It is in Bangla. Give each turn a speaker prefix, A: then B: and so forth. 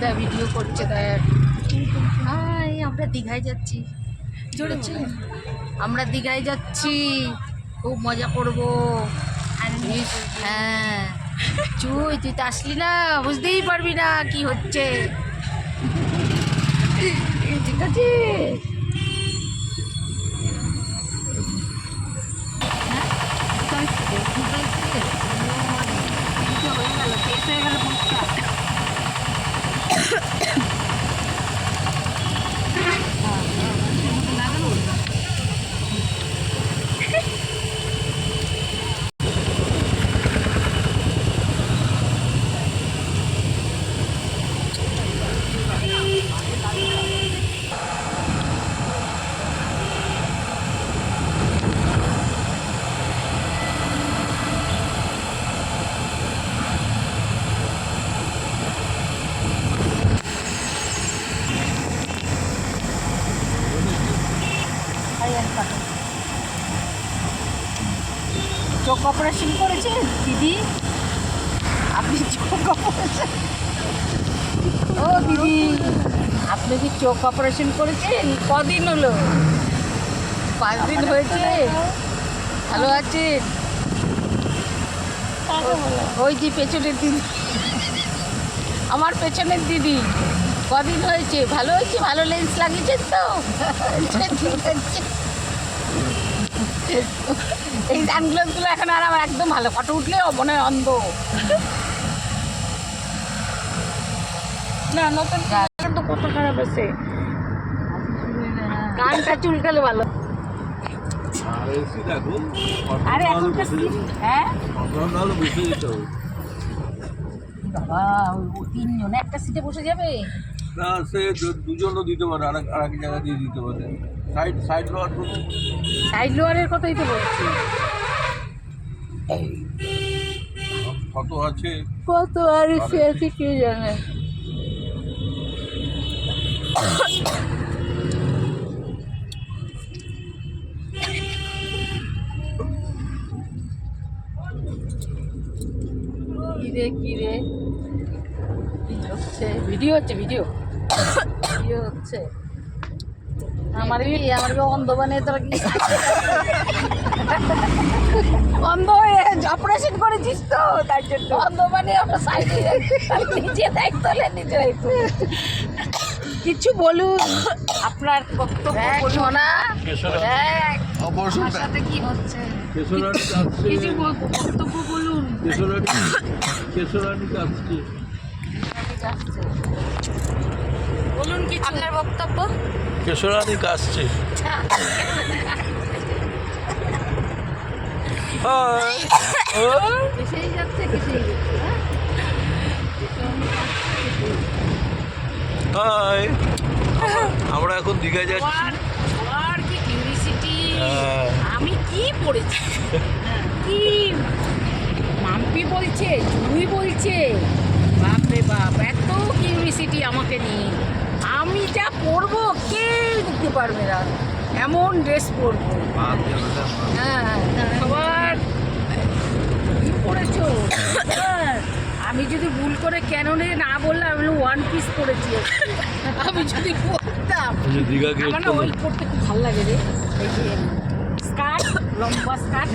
A: দেয় ভিডিও করছে দেখ। হাই, আমরা দীঘায় যাচ্ছি। জোরে চলে, আমরা দীঘায় যাচ্ছি, খুব মজা করবো। হ্যাঁ তুই তো আসলি না, বুঝতেই পারবি না কি হচ্ছে। ঠিক আছে, চোখ অপারেশন করেছেন দিদি? আপনি চোখ অপারেশন, ও দিদি আপনি কি চোখ অপারেশন করেছেন? কদিন হলো? 5 দিন হয়েছে। ভালো আছেন? ওই যে পেছনের দিদি, আমার পেছনের দিদি। কদিন হয়েছে? ভালো হয়েছে? ভালো লেন্স লাগিয়েছেন তো? ঠিক আছে। এই সানগ্লাসগুলো এখন আর আমার একদম ভালো, ফটো উঠলেও মনে হয় অন্ধ। না নতুন তো কত খারাপ আছে, কানটা চুলকালে ভালো। আরে এখন হ্যাঁ বাবা, ওই 3 জন একটা সিটে বসে যাবে
B: না, সে দুজনও দিতে পারে, আরেক জায়গা দিয়ে দিতে পারে। সাইড লোয়ার,
A: সাইড লোয়ারের কথাই তো বলছি।
B: কত আছে,
A: কত আর এসে আছে কে জানে। কিরে কিরে হচ্ছে, ভিডিও হচ্ছে, ভিডিও হচ্ছে। আমার অন্ধ বানিয়ে তোরা কি অন্ধ হয়ে অপারেশন করেছিস তো, তার জন্য অন্ধ বানিয়ে আমরা সাইডে নিজে দায়িত্ব নিজে দায়িত্ব। কিছু বলুন, আপনার বক্তব্য বলুন না। আমার সাথে কি হচ্ছে কিছু বক্তব্য বলুন। বলুন কি আপনার বক্তব্য।
B: কেশরানি কাশছে।
A: কিসেই যাচ্ছে, কিসেই
B: আমরা এখন দীঘায় যাচ্ছি।
A: আর কি কিউরিসিটি, আমি কি পড়েছি, কি মাম্পি বলছে, জুই বলছে, বাপরে বাপ এত কিউরিসিটি আমাকে নিয়ে। আমি যা পরবো কেউ দেখতে পারবে না, এমন ড্রেস পরবো। হ্যাঁ সবার কি পরেছো? আমি যদি ভুল করে ক্যাননে না বললাম, আমি 1 পিস পরেছি। আমি যদি পরতাম, আমার না ওই পরতে খুব ভালো লাগে রে। এই যে স্কার্ট, লম্বা স্কার্ট,